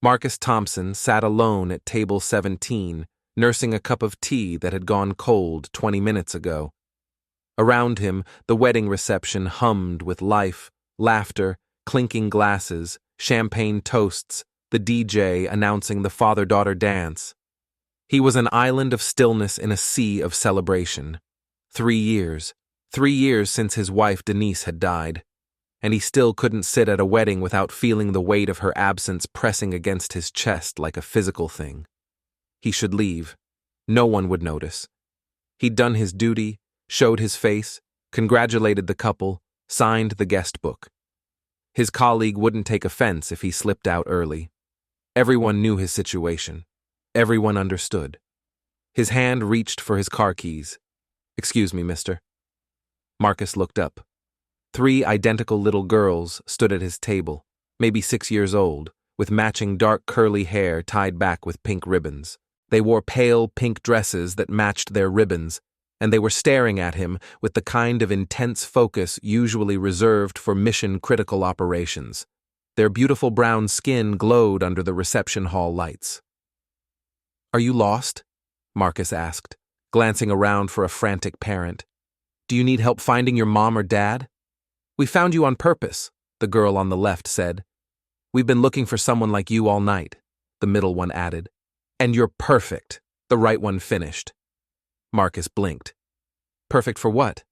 Marcus Thompson sat alone at table 17, nursing a cup of tea that had gone cold 20 minutes ago. Around him, the wedding reception hummed with life, laughter, clinking glasses, champagne toasts, the DJ announcing the father-daughter dance. He was an island of stillness in a sea of celebration. 3 years. 3 years since his wife Denise had died. And he still couldn't sit at a wedding without feeling the weight of her absence pressing against his chest like a physical thing. He should leave. No one would notice. He'd done his duty, showed his face, congratulated the couple, signed the guest book. His colleague wouldn't take offense if he slipped out early. Everyone knew his situation. Everyone understood. His hand reached for his car keys. "Excuse me, mister." Marcus looked up. 3 identical little girls stood at his table, maybe 6 years old, with matching dark curly hair tied back with pink ribbons. They wore pale pink dresses that matched their ribbons, and they were staring at him with the kind of intense focus usually reserved for mission-critical operations. Their beautiful brown skin glowed under the reception hall lights. "Are you lost?" Marcus asked, glancing around for a frantic parent. "Do you need help finding your mom or dad?" "We found you on purpose," the girl on the left said. "We've been looking for someone like you all night," the middle one added. "And you're perfect," the right one finished. Marcus blinked. "Perfect for what?"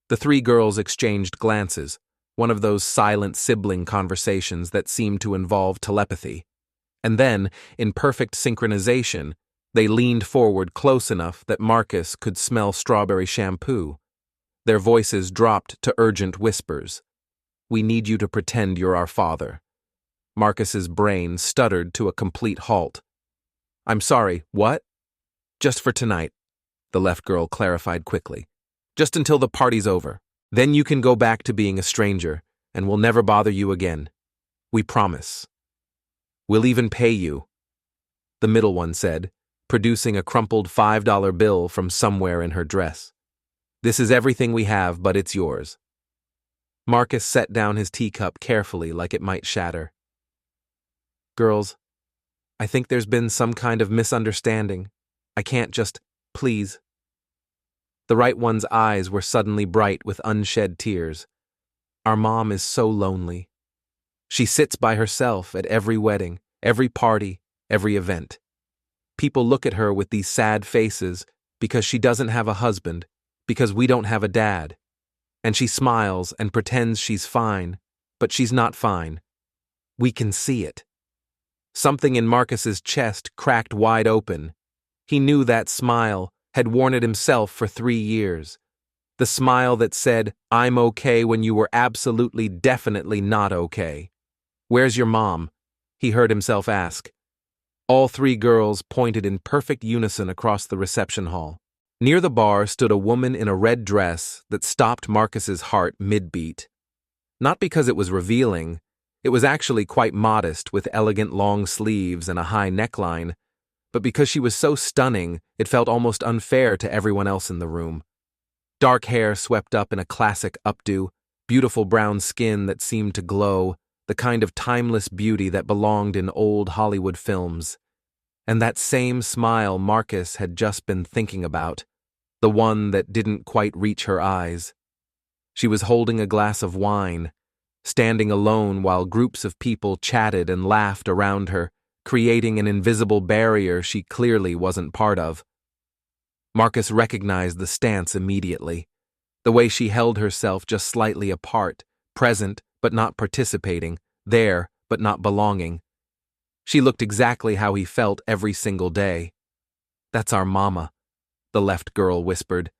The 3 girls exchanged glances, one of those silent sibling conversations that seemed to involve telepathy. And then, in perfect synchronization, they leaned forward close enough that Marcus could smell strawberry shampoo. Their voices dropped to urgent whispers. "We need you to pretend you're our father." Marcus's brain stuttered to a complete halt. "I'm sorry, what?" "Just for tonight," the left girl clarified quickly. "Just until the party's over. Then you can go back to being a stranger, and we'll never bother you again. We promise. We'll even pay you," the middle one said, producing a crumpled $5 bill from somewhere in her dress. "This is everything we have, but it's yours." Marcus set down his teacup carefully like it might shatter. "Girls, I think there's been some kind of misunderstanding. I can't just, please." The right one's eyes were suddenly bright with unshed tears. "Our mom is so lonely. She sits by herself at every wedding, every party, every event. People look at her with these sad faces because she doesn't have a husband, because we don't have a dad. And she smiles and pretends she's fine, but she's not fine. We can see it." Something in Marcus's chest cracked wide open. He knew that smile, had worn it himself for 3 years. The smile that said, "I'm okay," when you were absolutely, definitely not okay. "Where's your mom?" he heard himself ask. All 3 girls pointed in perfect unison across the reception hall. Near the bar stood a woman in a red dress that stopped Marcus's heart mid-beat. Not because it was revealing, it was actually quite modest with elegant long sleeves and a high neckline, but because she was so stunning, it felt almost unfair to everyone else in the room. Dark hair swept up in a classic updo, beautiful brown skin that seemed to glow, the kind of timeless beauty that belonged in old Hollywood films. And that same smile Marcus had just been thinking about, the one that didn't quite reach her eyes. She was holding a glass of wine, standing alone while groups of people chatted and laughed around her, creating an invisible barrier she clearly wasn't part of. Marcus recognized the stance immediately, the way she held herself just slightly apart, present but not participating, there but not belonging. She looked exactly how he felt every single day. "That's our mama," the left girl whispered.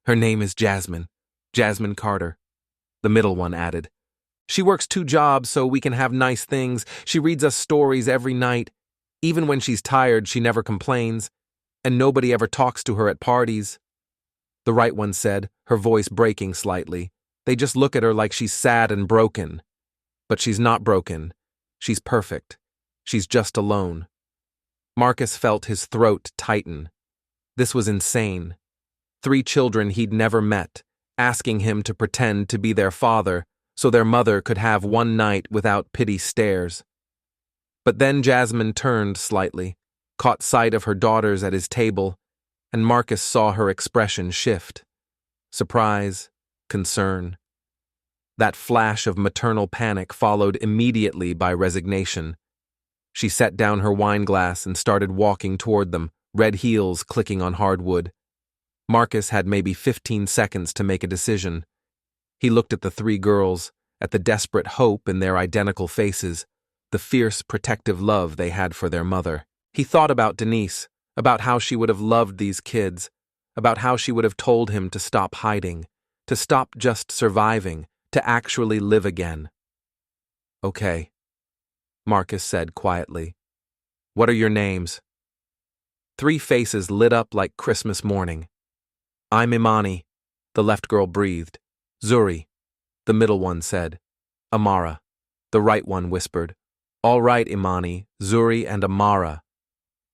"Her name is Jasmine. Jasmine Carter," the middle one added. "She works 2 jobs so we can have nice things. She reads us stories every night. Even when she's tired, she never complains. And nobody ever talks to her at parties." The right one said, her voice breaking slightly. "They just look at her like she's sad and broken. But she's not broken. She's perfect. She's just alone." Marcus felt his throat tighten. This was insane. 3 children he'd never met, asking him to pretend to be their father so their mother could have one night without pity stares. But then Jasmine turned slightly, caught sight of her daughters at his table, and Marcus saw her expression shift. Surprise, concern. That flash of maternal panic followed immediately by resignation. She set down her wine glass and started walking toward them, red heels clicking on hardwood. Marcus had maybe 15 seconds to make a decision. He looked at the three girls, at the desperate hope in their identical faces, the fierce protective love they had for their mother. He thought about Denise, about how she would have loved these kids, about how she would have told him to stop hiding, to stop just surviving, to actually live again. "Okay," Marcus said quietly. "What are your names?" Three faces lit up like Christmas morning. "I'm Imani," the left girl breathed. "Zuri," the middle one said. "Amara," the right one whispered. "All right, Imani, Zuri, and Amara."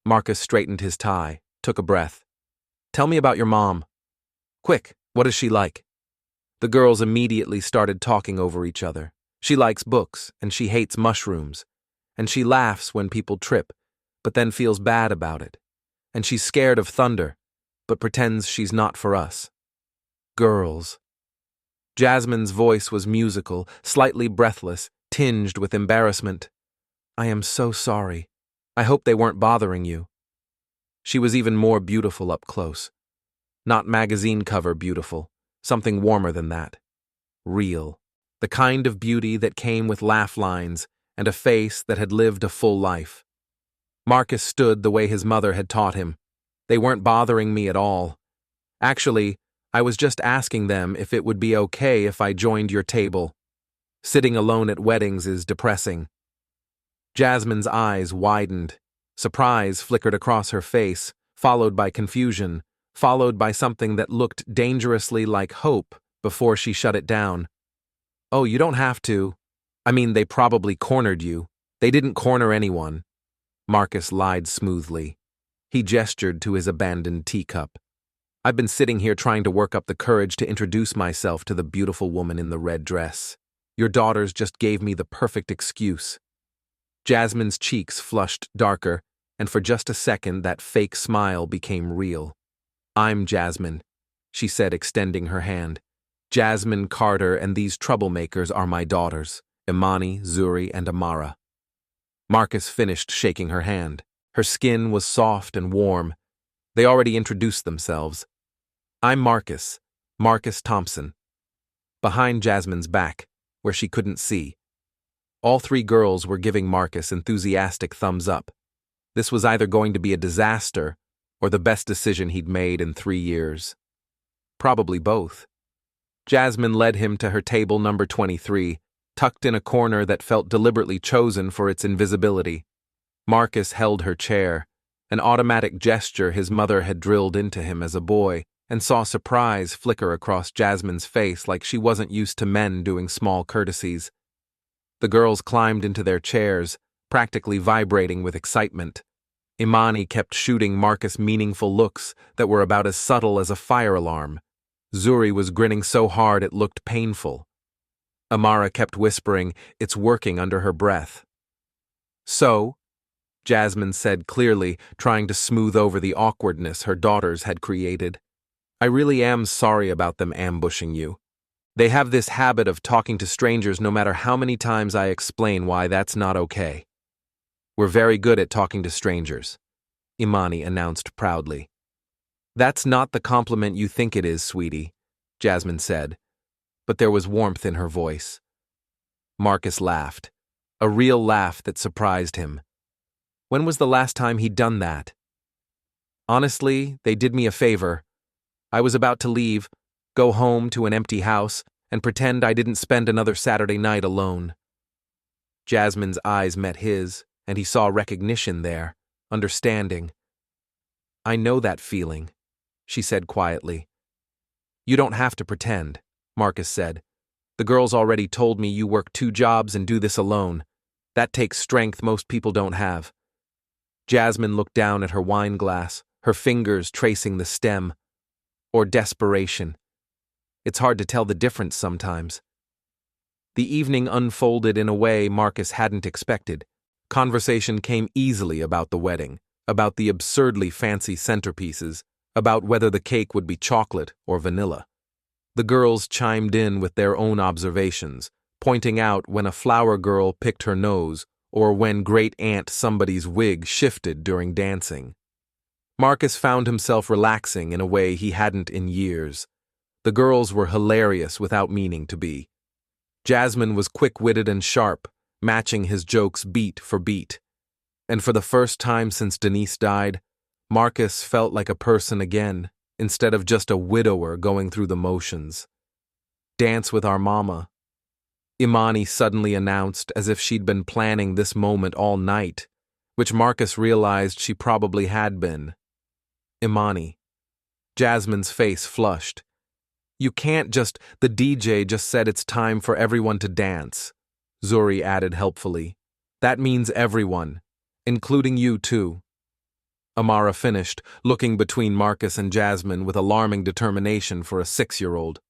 Marcus straightened his tie, took a breath. "Tell me about your mom. Quick, what is she like?" The girls immediately started talking over each other. "She likes books, and she hates mushrooms. And she laughs when people trip, but then feels bad about it. And she's scared of thunder, but pretends she's not for us." Girls. Jasmine's voice was musical, slightly breathless, tinged with embarrassment. "I am so sorry. I hope they weren't bothering you." She was even more beautiful up close. Not magazine cover beautiful, something warmer than that. Real. The kind of beauty that came with laugh lines and a face that had lived a full life. Marcus stood the way his mother had taught him. "They weren't bothering me at all. Actually, I was just asking them if it would be okay if I joined your table. Sitting alone at weddings is depressing." Jasmine's eyes widened. Surprise flickered across her face, followed by confusion, followed by something that looked dangerously like hope before she shut it down. "Oh, you don't have to. I mean, they probably cornered you. They didn't corner anyone." Marcus lied smoothly. He gestured to his abandoned teacup. "I've been sitting here trying to work up the courage to introduce myself to the beautiful woman in the red dress. Your daughters just gave me the perfect excuse." Jasmine's cheeks flushed darker, and for just a second that fake smile became real. "I'm Jasmine," she said, extending her hand. "Jasmine, Carter, and these troublemakers are my daughters, Imani, Zuri, and Amara." Marcus finished shaking her hand. Her skin was soft and warm. They already introduced themselves. "I'm Marcus, Marcus Thompson." Behind Jasmine's back, where she couldn't see. All three girls were giving Marcus enthusiastic thumbs up. This was either going to be a disaster or the best decision he'd made in 3 years. Probably both. Jasmine led him to her table number 23, tucked in a corner that felt deliberately chosen for its invisibility. Marcus held her chair, an automatic gesture his mother had drilled into him as a boy, and saw surprise flicker across Jasmine's face like she wasn't used to men doing small courtesies. The girls climbed into their chairs, practically vibrating with excitement. Imani kept shooting Marcus meaningful looks that were about as subtle as a fire alarm. Zuri was grinning so hard it looked painful. Amara kept whispering, "It's working," under her breath. "So," Jasmine said clearly, trying to smooth over the awkwardness her daughters had created, "I really am sorry about them ambushing you. They have this habit of talking to strangers no matter how many times I explain why that's not okay. We're very good at talking to strangers," Imani announced proudly. "That's not the compliment you think it is, sweetie," Jasmine said, but there was warmth in her voice. Marcus laughed, a real laugh that surprised him. When was the last time he'd done that? "Honestly, they did me a favor. I was about to leave, go home to an empty house, and pretend I didn't spend another Saturday night alone." Jasmine's eyes met his, and he saw recognition there, understanding. "I know that feeling," she said quietly. "You don't have to pretend," Marcus said. "The girls already told me you work 2 jobs and do this alone. That takes strength most people don't have." Jasmine looked down at her wine glass, her fingers tracing the stem. Or desperation. It's hard to tell the difference sometimes. The evening unfolded in a way Marcus hadn't expected. Conversation came easily about the wedding, about the absurdly fancy centerpieces, about whether the cake would be chocolate or vanilla. The girls chimed in with their own observations, pointing out when a flower girl picked her nose or when great-aunt somebody's wig shifted during dancing. Marcus found himself relaxing in a way he hadn't in years. The girls were hilarious without meaning to be. Jasmine was quick-witted and sharp, matching his jokes beat for beat. And for the first time since Denise died, Marcus felt like a person again, instead of just a widower going through the motions. "Dance with our mama," Imani suddenly announced as if she'd been planning this moment all night, which Marcus realized she probably had been. Imani. Jasmine's face flushed. "You can't just, the DJ just said it's time for everyone to dance," Zuri added helpfully. "That means everyone, including you too." Amara finished, looking between Marcus and Jasmine with alarming determination for a 6-year-old.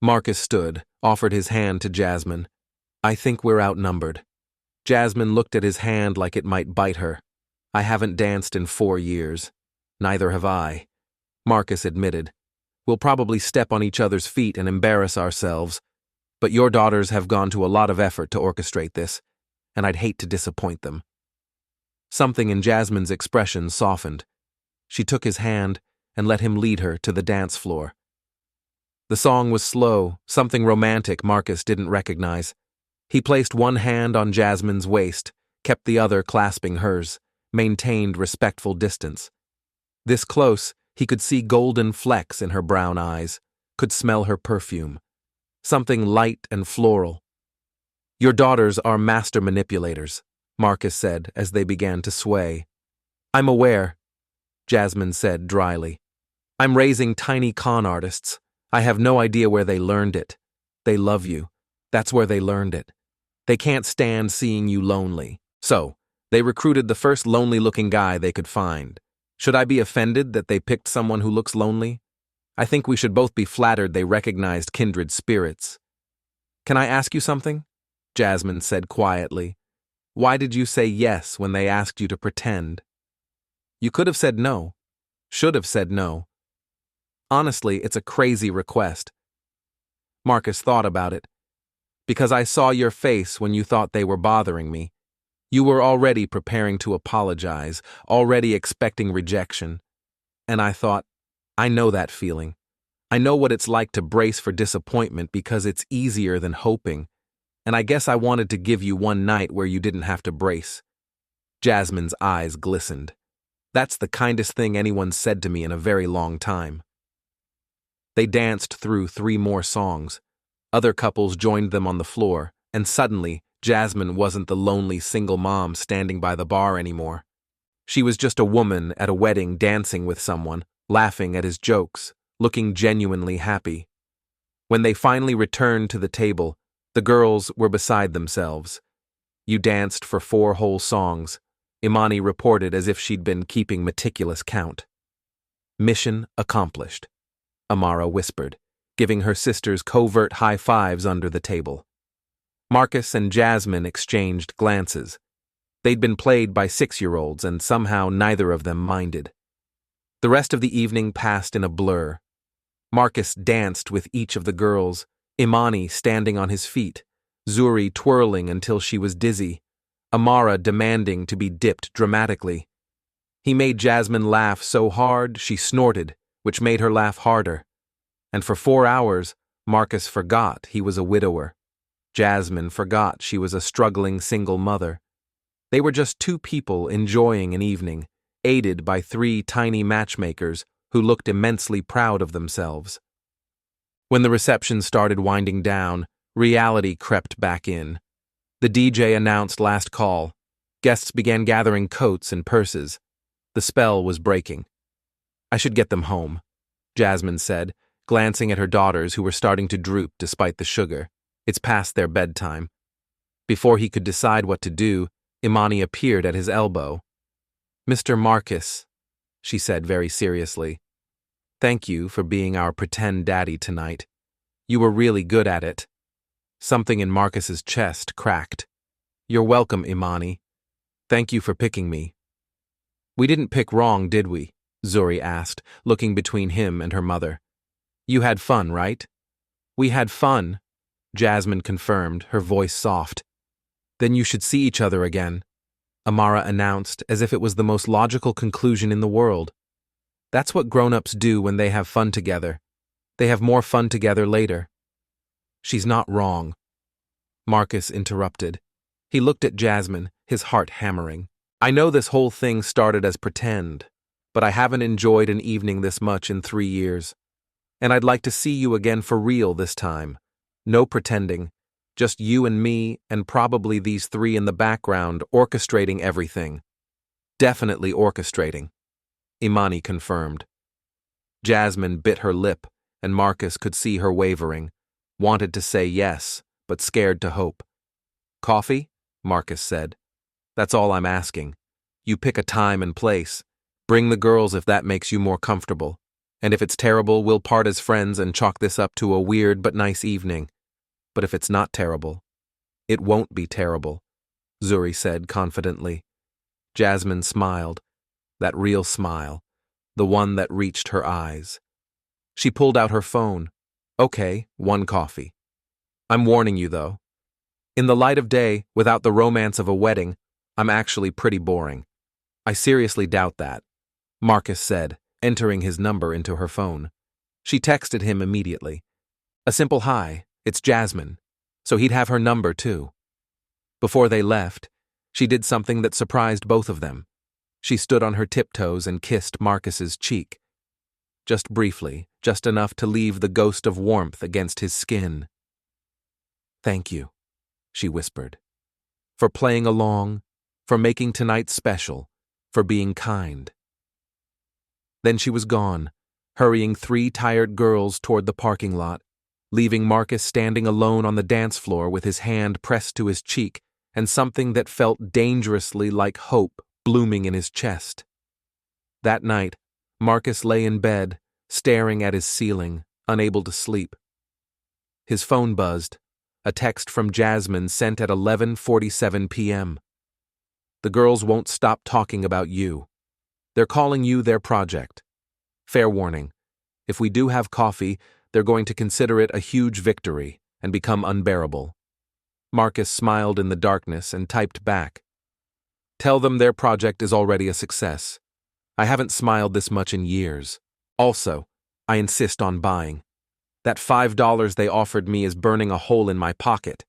Marcus stood, offered his hand to Jasmine. "I think we're outnumbered." Jasmine looked at his hand like it might bite her. "I haven't danced in 4 years. Neither have I," Marcus admitted. "We'll probably step on each other's feet and embarrass ourselves, but your daughters have gone to a lot of effort to orchestrate this, and I'd hate to disappoint them." Something in Jasmine's expression softened. She took his hand and let him lead her to the dance floor. The song was slow, something romantic Marcus didn't recognize. He placed one hand on Jasmine's waist, kept the other clasping hers, maintained respectful distance. This close, he could see golden flecks in her brown eyes, could smell her perfume. Something light and floral. "Your daughters are master manipulators," Marcus said as they began to sway. "I'm aware," Jasmine said dryly. "I'm raising tiny con artists. I have no idea where they learned it. They love you. That's where they learned it. They can't stand seeing you lonely. So, they recruited the first lonely-looking guy they could find. Should I be offended that they picked someone who looks lonely? I think we should both be flattered they recognized kindred spirits." "Can I ask you something?" Jasmine said quietly. "Why did you say yes when they asked you to pretend? You could have said no. Should have said no. Honestly, it's a crazy request." Marcus thought about it. "Because I saw your face when you thought they were bothering me. You were already preparing to apologize, already expecting rejection. And I thought, I know that feeling. I know what it's like to brace for disappointment because it's easier than hoping. And I guess I wanted to give you one night where you didn't have to brace." Jasmine's eyes glistened. "That's the kindest thing anyone said to me in a very long time." They danced through 3 more songs. Other couples joined them on the floor, and suddenly, Jasmine wasn't the lonely single mom standing by the bar anymore. She was just a woman at a wedding dancing with someone, laughing at his jokes, looking genuinely happy. When they finally returned to the table, the girls were beside themselves. "You danced for 4 whole songs," Imani reported as if she'd been keeping meticulous count. "Mission accomplished," Amara whispered, giving her sisters covert high fives under the table. Marcus and Jasmine exchanged glances. They'd been played by 6-year-olds, and somehow neither of them minded. The rest of the evening passed in a blur. Marcus danced with each of the girls, Imani standing on his feet, Zuri twirling until she was dizzy, Amara demanding to be dipped dramatically. He made Jasmine laugh so hard she snorted, which made her laugh harder. And for 4 hours, Marcus forgot he was a widower. Jasmine forgot she was a struggling single mother. They were just 2 people enjoying an evening, aided by 3 tiny matchmakers who looked immensely proud of themselves. When the reception started winding down, reality crept back in. The DJ announced last call. Guests began gathering coats and purses. The spell was breaking. "I should get them home," Jasmine said, glancing at her daughters who were starting to droop despite the sugar. "It's past their bedtime." Before he could decide what to do, Imani appeared at his elbow. "Mr. Marcus," she said very seriously, "thank you for being our pretend daddy tonight. You were really good at it." Something in Marcus's chest cracked. "You're welcome, Imani." Thank you for picking me. We didn't pick wrong, did we? Zuri asked, looking between him and her mother. You had fun, right? We had fun, Jasmine confirmed, her voice soft. Then you should see each other again, Amara announced, as if it was the most logical conclusion in the world. That's what grown-ups do when they have fun together. They have more fun together later. She's not wrong, Marcus interrupted. He looked at Jasmine, his heart hammering. I know this whole thing started as pretend, but I haven't enjoyed an evening this much in 3 years. And I'd like to see you again for real this time. No pretending, just you and me and probably these 3 in the background orchestrating everything. Definitely orchestrating, Imani confirmed. Jasmine bit her lip, and Marcus could see her wavering, wanted to say yes, but scared to hope. Coffee? Marcus said. That's all I'm asking. You pick a time and place. Bring the girls if that makes you more comfortable. And if it's terrible, we'll part as friends and chalk this up to a weird but nice evening. But if it's not terrible, it won't be terrible, Zuri said confidently. Jasmine smiled, that real smile, the one that reached her eyes. She pulled out her phone. Okay, 1 coffee. I'm warning you, though. In the light of day, without the romance of a wedding, I'm actually pretty boring. I seriously doubt that, Marcus said, entering his number into her phone. She texted him immediately. A simple hi, it's Jasmine, so he'd have her number too. Before they left, she did something that surprised both of them. She stood on her tiptoes and kissed Marcus's cheek. Just briefly, just enough to leave the ghost of warmth against his skin. Thank you, she whispered, for playing along, for making tonight special, for being kind. Then she was gone, hurrying 3 tired girls toward the parking lot, leaving Marcus standing alone on the dance floor with his hand pressed to his cheek and something that felt dangerously like hope blooming in his chest. That night, Marcus lay in bed, staring at his ceiling, unable to sleep. His phone buzzed, a text from Jasmine sent at 11:47 p.m. The girls won't stop talking about you. They're calling you their project. Fair warning, if we do have coffee, they're going to consider it a huge victory and become unbearable. Marcus smiled in the darkness and typed back. Tell them their project is already a success. I haven't smiled this much in years. Also, I insist on buying. That $5 they offered me is burning a hole in my pocket.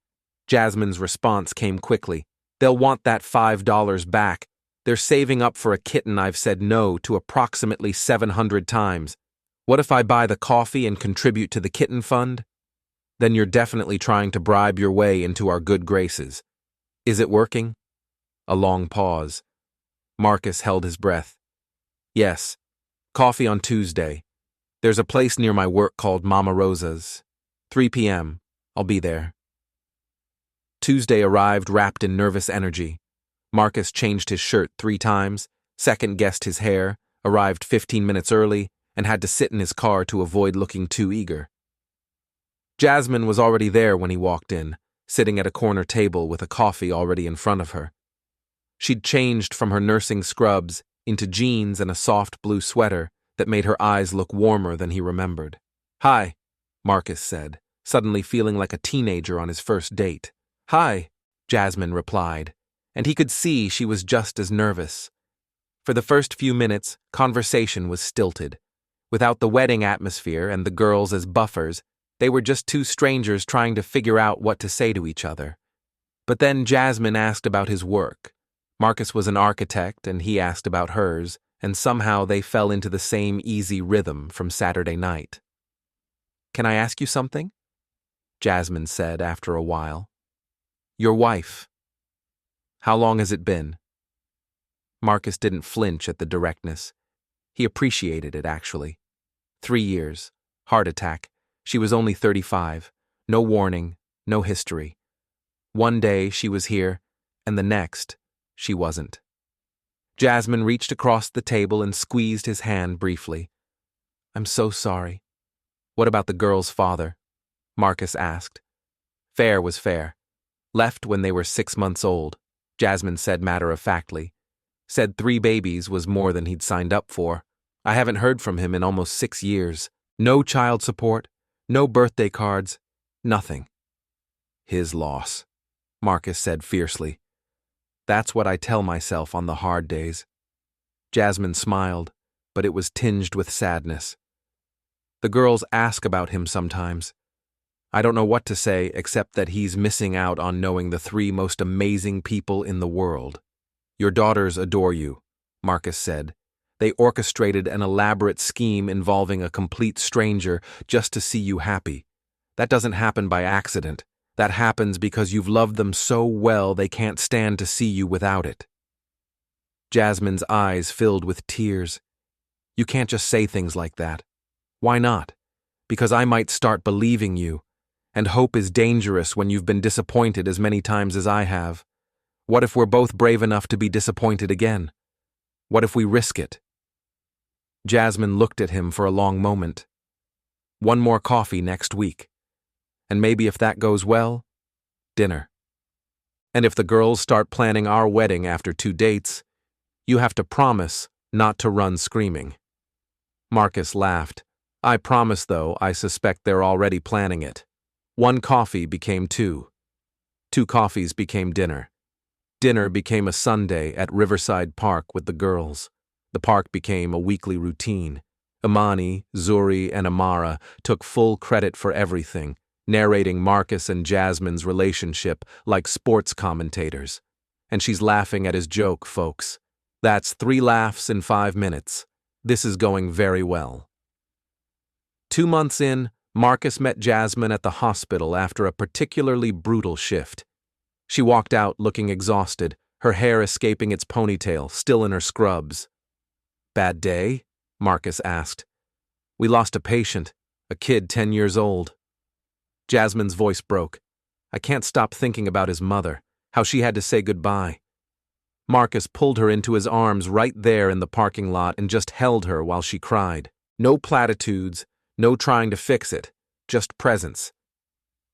Jasmine's response came quickly. They'll want that $5 back. They're saving up for a kitten I've said no to approximately 700 times. What if I buy the coffee and contribute to the kitten fund? Then you're definitely trying to bribe your way into our good graces. Is it working? A long pause. Marcus held his breath. Yes. Coffee on Tuesday. There's a place near my work called Mama Rosa's. 3 p.m. I'll be there. Tuesday arrived wrapped in nervous energy. Marcus changed his shirt 3 times, second-guessed his hair, arrived 15 minutes early, and had to sit in his car to avoid looking too eager. Jasmine was already there when he walked in, sitting at a corner table with a coffee already in front of her. She'd changed from her nursing scrubs into jeans and a soft blue sweater that made her eyes look warmer than he remembered. Hi, Marcus said, suddenly feeling like a teenager on his first date. Hi, Jasmine replied, and he could see she was just as nervous. For the first few minutes, conversation was stilted. Without the wedding atmosphere and the girls as buffers, they were just 2 strangers trying to figure out what to say to each other. But then Jasmine asked about his work. Marcus was an architect and he asked about hers, and somehow they fell into the same easy rhythm from Saturday night. Can I ask you something? Jasmine said after a while. Your wife. How long has it been? Marcus didn't flinch at the directness. He appreciated it, actually. 3 years. Heart attack. She was only 35. No warning, no history. One day she was here, and the next, she wasn't. Jasmine reached across the table and squeezed his hand briefly. I'm so sorry. What about the girl's father? Marcus asked. Fair was fair. Left when they were 6 months old. Jasmine said matter-of-factly. Said 3 babies was more than he'd signed up for. I haven't heard from him in almost 6 years. No child support, no birthday cards, nothing. His loss, Marcus said fiercely. That's what I tell myself on the hard days. Jasmine smiled, but it was tinged with sadness. The girls ask about him sometimes. I don't know what to say except that he's missing out on knowing the 3 most amazing people in the world. Your daughters adore you, Marcus said. They orchestrated an elaborate scheme involving a complete stranger just to see you happy. That doesn't happen by accident. That happens because you've loved them so well they can't stand to see you without it. Jasmine's eyes filled with tears. You can't just say things like that. Why not? Because I might start believing you. And hope is dangerous when you've been disappointed as many times as I have. What if we're both brave enough to be disappointed again? What if we risk it? Jasmine looked at him for a long moment. 1 more coffee next week. And maybe if that goes well, dinner. And if the girls start planning our wedding after 2 dates, you have to promise not to run screaming. Marcus laughed. I promise, though, I suspect they're already planning it. 1 coffee became 2. 2 coffees became dinner. Dinner became a Sunday at Riverside Park with the girls. The park became a weekly routine. Imani, Zuri, and Amara took full credit for everything, narrating Marcus and Jasmine's relationship like sports commentators. And she's laughing at his joke, folks. That's 3 laughs in 5 minutes. This is going very well. 2 months in, Marcus met Jasmine at the hospital after a particularly brutal shift. She walked out looking exhausted, her hair escaping its ponytail, still in her scrubs. Bad day? Marcus asked. We lost a patient, a kid 10 years old. Jasmine's voice broke. I can't stop thinking about his mother, how she had to say goodbye. Marcus pulled her into his arms right there in the parking lot and just held her while she cried. No platitudes, no trying to fix it, just presence.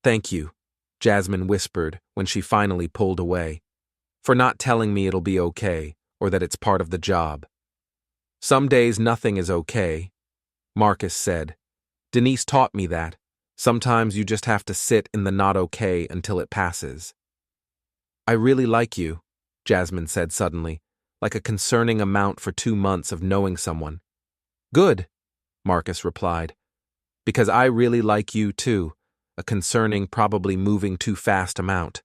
Thank you, Jasmine whispered when she finally pulled away, for not telling me it'll be okay or that it's part of the job. Some days nothing is okay, Marcus said. Denise taught me that. Sometimes you just have to sit in the not okay until it passes. I really like you, Jasmine said suddenly, like a concerning amount for 2 months of knowing someone. Good, Marcus replied. Because I really like you too, a concerning, probably moving too fast amount.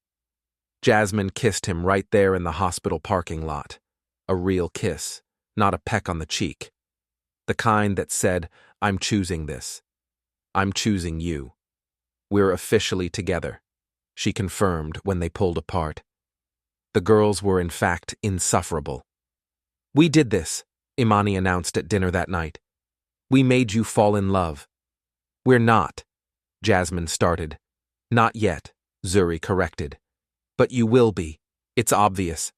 Jasmine kissed him right there in the hospital parking lot. A real kiss, not a peck on the cheek. The kind that said, I'm choosing this. I'm choosing you. We're officially together, she confirmed when they pulled apart. The girls were in fact insufferable. We did this, Imani announced at dinner that night. We made you fall in love. We're not, Jasmine started. Not yet, Zuri corrected. But you will be. It's obvious.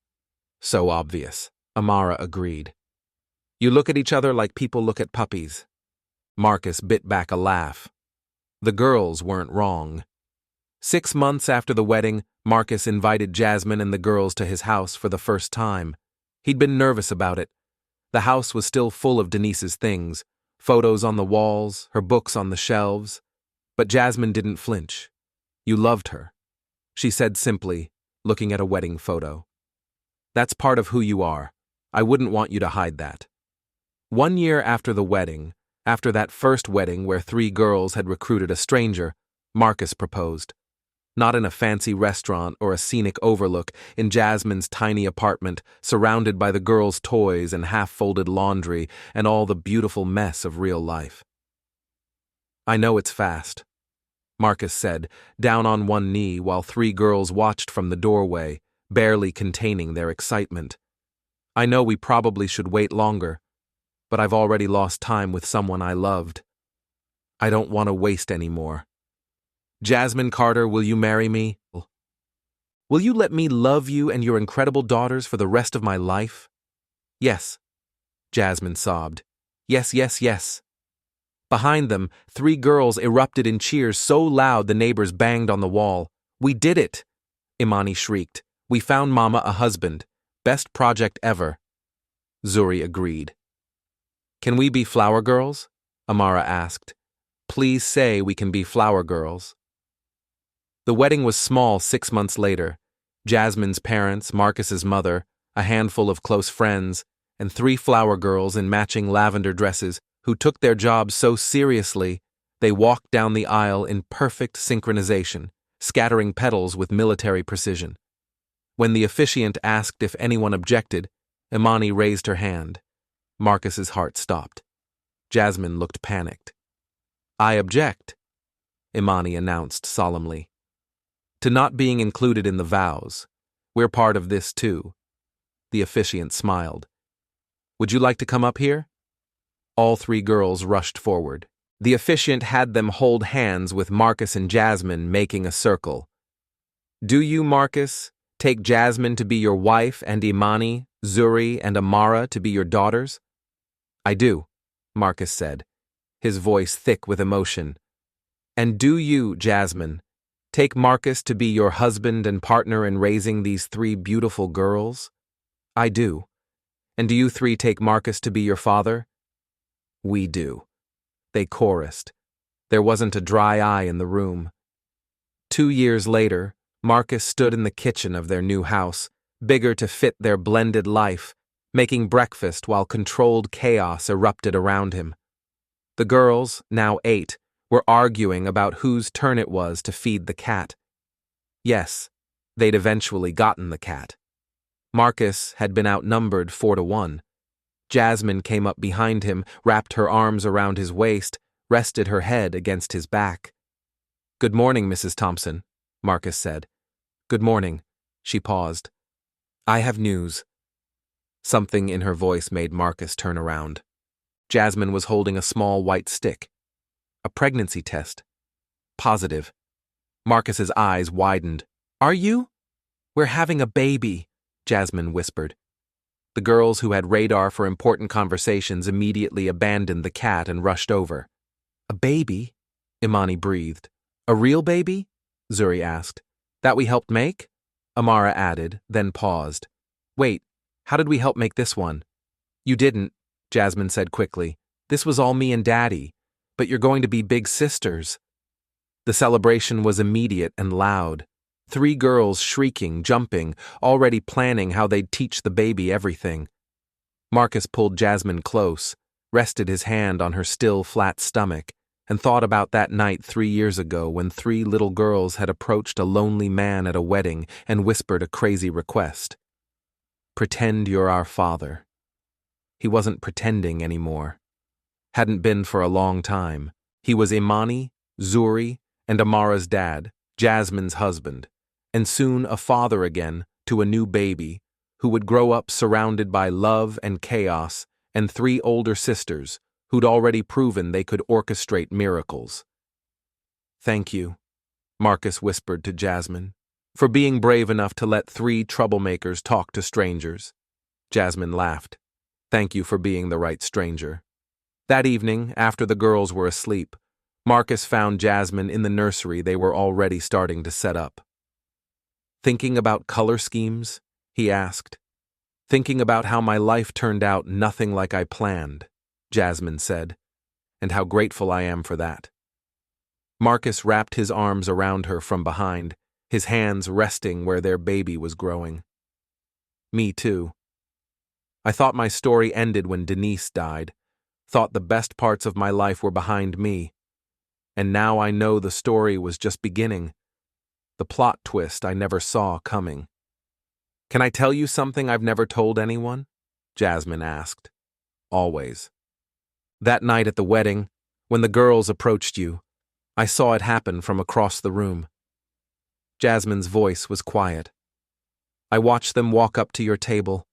So obvious, Amara agreed. You look at each other like people look at puppies. Marcus bit back a laugh. The girls weren't wrong. 6 months after the wedding, Marcus invited Jasmine and the girls to his house for the first time. He'd been nervous about it. The house was still full of Denise's things, photos on the walls, her books on the shelves. But Jasmine didn't flinch. You loved her, she said simply, looking at a wedding photo. That's part of who you are. I wouldn't want you to hide that. 1 year after the wedding, after that first wedding where 3 girls had recruited a stranger, Marcus proposed. Not in a fancy restaurant or a scenic overlook, in Jasmine's tiny apartment, surrounded by the girls' toys and half-folded laundry and all the beautiful mess of real life. I know it's fast, Marcus said, down on one knee while 3 girls watched from the doorway, barely containing their excitement. I know we probably should wait longer, but I've already lost time with someone I loved. I don't want to waste any more. Jasmine Carter, will you marry me? Will you let me love you and your incredible daughters for the rest of my life? Yes, Jasmine sobbed. Yes, yes, yes. Behind them, 3 girls erupted in cheers so loud the neighbors banged on the wall. We did it, Imani shrieked. We found Mama a husband. Best project ever. Zuri agreed. Can we be flower girls? Amara asked. Please say we can be flower girls. The wedding was small 6 months later. Jasmine's parents, Marcus's mother, a handful of close friends, and 3 flower girls in matching lavender dresses who took their jobs so seriously they walked down the aisle in perfect synchronization, scattering petals with military precision. When the officiant asked if anyone objected, Imani raised her hand. Marcus's heart stopped. Jasmine looked panicked. I object, Imani announced solemnly. To not being included in the vows. We're part of this too. The officiant smiled. Would you like to come up here? All 3 girls rushed forward. The officiant had them hold hands with Marcus and Jasmine, making a circle. Do you, Marcus, take Jasmine to be your wife and Imani, Zuri, and Amara to be your daughters? I do, Marcus said, his voice thick with emotion. And do you, Jasmine, take Marcus to be your husband and partner in raising these 3 beautiful girls? I do. And do you 3 take Marcus to be your father? We do. They chorused. There wasn't a dry eye in the room. 2 years later, Marcus stood in the kitchen of their new house, bigger to fit their blended life, making breakfast while controlled chaos erupted around him. The girls, now 8, were arguing about whose turn it was to feed the cat. Yes, they'd eventually gotten the cat. Marcus had been outnumbered 4-1. Jasmine came up behind him, wrapped her arms around his waist, rested her head against his back. Good morning, Mrs. Thompson, Marcus said. Good morning. She paused. I have news. Something in her voice made Marcus turn around. Jasmine was holding a small white stick. A pregnancy test. Positive. Marcus's eyes widened. Are you? We're having a baby, Jasmine whispered. The girls who had radar for important conversations immediately abandoned the cat and rushed over. A baby? Imani breathed. A real baby? Zuri asked. That we helped make? Amara added, then paused. Wait, how did we help make this one? You didn't, Jasmine said quickly. This was all me and Daddy. But you're going to be big sisters. The celebration was immediate and loud. 3 girls shrieking, jumping, already planning how they'd teach the baby everything. Marcus pulled Jasmine close, rested his hand on her still flat stomach, and thought about that night 3 years ago when 3 little girls had approached a lonely man at a wedding and whispered a crazy request. Pretend you're our father. He wasn't pretending anymore. Hadn't been for a long time. He was Imani, Zuri, and Amara's dad, Jasmine's husband, and soon a father again to a new baby who would grow up surrounded by love and chaos and 3 older sisters who'd already proven they could orchestrate miracles. Thank you, Marcus whispered to Jasmine, for being brave enough to let 3 troublemakers talk to strangers. Jasmine laughed. Thank you for being the right stranger. That evening, after the girls were asleep, Marcus found Jasmine in the nursery they were already starting to set up. Thinking about color schemes? He asked. Thinking about how my life turned out nothing like I planned, Jasmine said, and how grateful I am for that. Marcus wrapped his arms around her from behind, his hands resting where their baby was growing. Me too. I thought my story ended when Denise died, thought the best parts of my life were behind me, and now I know the story was just beginning, the plot twist I never saw coming. Can I tell you something I've never told anyone? Jasmine asked. Always. That night at the wedding, when the girls approached you, I saw it happen from across the room. Jasmine's voice was quiet. I watched them walk up to your table,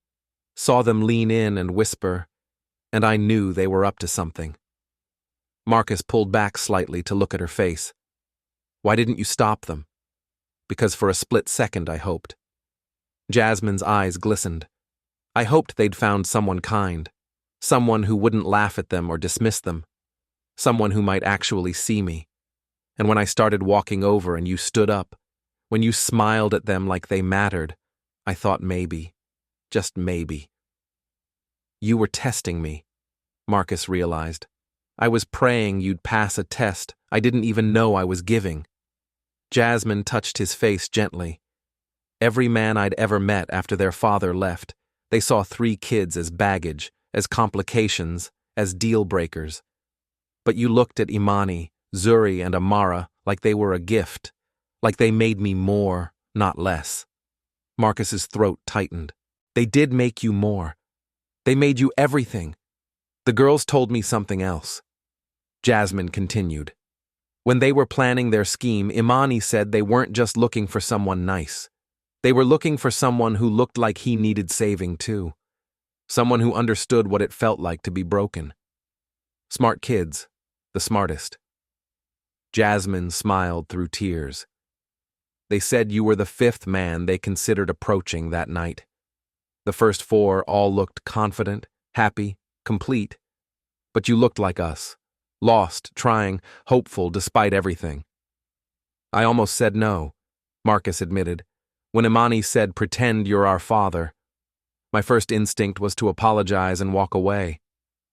saw them lean in and whisper, and I knew they were up to something. Marcus pulled back slightly to look at her face. Why didn't you stop them? Because for a split second I hoped. Jasmine's eyes glistened. I hoped they'd found someone kind, someone who wouldn't laugh at them or dismiss them, someone who might actually see me. And when I started walking over and you stood up, when you smiled at them like they mattered, I thought maybe, just maybe. You were testing me, Marcus realized. I was praying you'd pass a test I didn't even know I was giving. Jasmine touched his face gently. Every man I'd ever met after their father left, they saw 3 kids as baggage, as complications, as deal breakers. But you looked at Imani, Zuri, and Amara like they were a gift, like they made me more, not less. Marcus's throat tightened. They did make you more. They made you everything. The girls told me something else. Jasmine continued. When they were planning their scheme, Imani said they weren't just looking for someone nice. They were looking for someone who looked like he needed saving too. Someone who understood what it felt like to be broken. Smart kids, the smartest. Jasmine smiled through tears. They said you were the 5th man they considered approaching that night. The first 4 all looked confident, happy, complete. But you looked like us, lost, trying, hopeful despite everything. I almost said no, Marcus admitted, when Imani said, "Pretend you're our father." My first instinct was to apologize and walk away.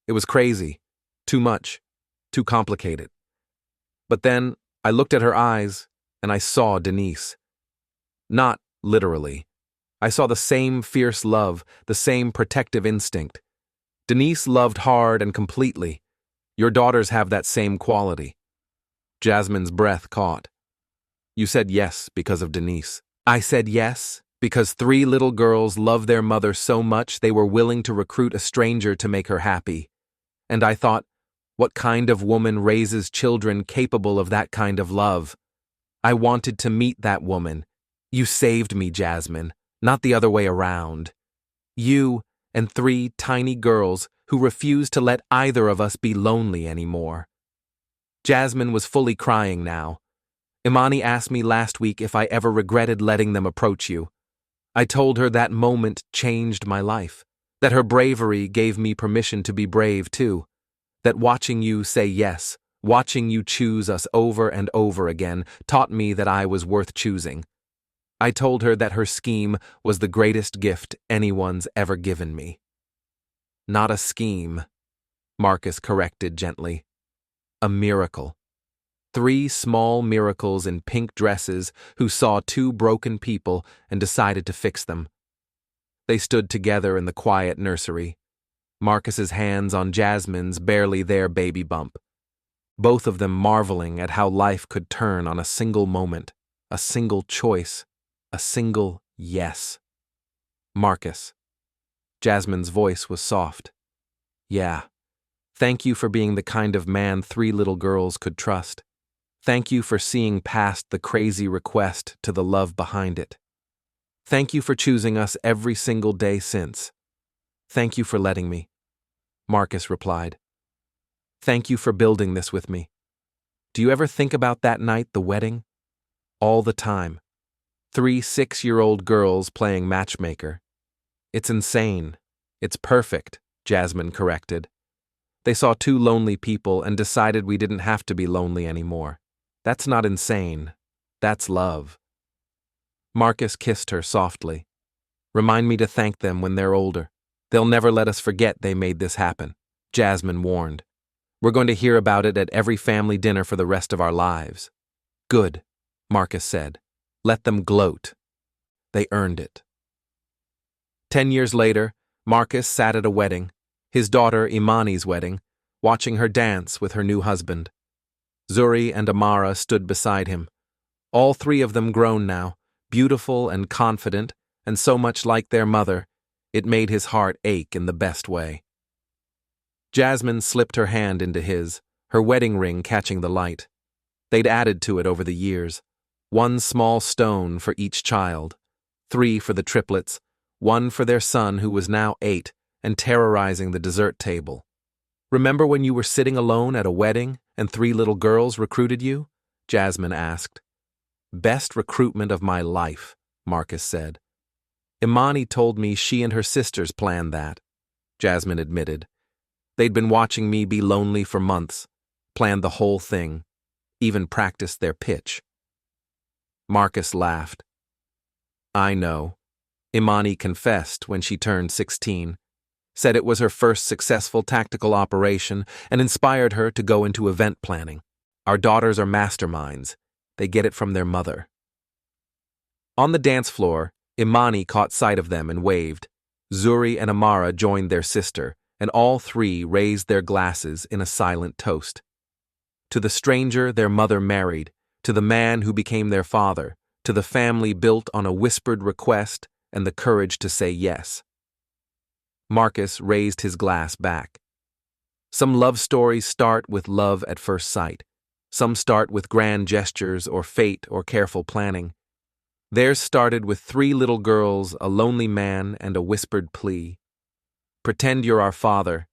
It was crazy, too much, too complicated. But then I looked at her eyes and I saw Denise. Not literally. I saw the same fierce love, the same protective instinct. Denise loved hard and completely. Your daughters have that same quality. Jasmine's breath caught. You said yes because of Denise. I said yes because 3 little girls love their mother so much they were willing to recruit a stranger to make her happy. And I thought, what kind of woman raises children capable of that kind of love? I wanted to meet that woman. You saved me, Jasmine, not the other way around. You and 3 tiny girls who refused to let either of us be lonely anymore. Jasmine was fully crying now. Imani asked me last week if I ever regretted letting them approach you. I told her that moment changed my life, that her bravery gave me permission to be brave too, that watching you say yes, watching you choose us over and over again, taught me that I was worth choosing. I told her that her scheme was the greatest gift anyone's ever given me. Not a scheme, Marcus corrected gently. A miracle. 3 small miracles in pink dresses who saw 2 broken people and decided to fix them. They stood together in the quiet nursery, Marcus's hands on Jasmine's barely there baby bump, both of them marveling at how life could turn on a single moment, a single choice, a single yes. Marcus. Jasmine's voice was soft. Yeah. Thank you for being the kind of man 3 little girls could trust. Thank you for seeing past the crazy request to the love behind it. Thank you for choosing us every single day since. Thank you for letting me. Marcus replied. Thank you for building this with me. Do you ever think about that night, the wedding? All the time. 3 6-year-old girls playing matchmaker. It's insane. It's perfect, Jasmine corrected. They saw 2 lonely people and decided we didn't have to be lonely anymore. That's not insane. That's love. Marcus kissed her softly. Remind me to thank them when they're older. They'll never let us forget they made this happen, Jasmine warned. We're going to hear about it at every family dinner for the rest of our lives. Good, Marcus said. Let them gloat. They earned it. 10 years later, Marcus sat at a wedding, his daughter Imani's wedding, watching her dance with her new husband. Zuri and Amara stood beside him. All 3 of them grown now, beautiful and confident, and so much like their mother, it made his heart ache in the best way. Jasmine slipped her hand into his, her wedding ring catching the light. They'd added to it over the years. 1 small stone for each child, 3 for the triplets, 1 for their son who was now 8 and terrorizing the dessert table. Remember when you were sitting alone at a wedding and 3 little girls recruited you? Jasmine asked. Best recruitment of my life, Marcus said. Imani told me she and her sisters planned that, Jasmine admitted. They'd been watching me be lonely for months, planned the whole thing, even practiced their pitch. Marcus laughed. I know. Imani confessed when she turned 16, said it was her first successful tactical operation and inspired her to go into event planning. Our daughters are masterminds. They get it from their mother. On the dance floor, Imani caught sight of them and waved. Zuri and Amara joined their sister, and all three raised their glasses in a silent toast. To the stranger their mother married, to the man who became their father, to the family built on a whispered request and the courage to say yes. Marcus raised his glass back. Some love stories start with love at first sight. Some start with grand gestures or fate or careful planning. Theirs started with 3 little girls, a lonely man, and a whispered plea. Pretend you're our father.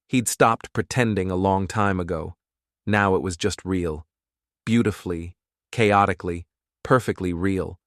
He'd stopped pretending a long time ago. Now it was just real. Beautifully, chaotically, perfectly real.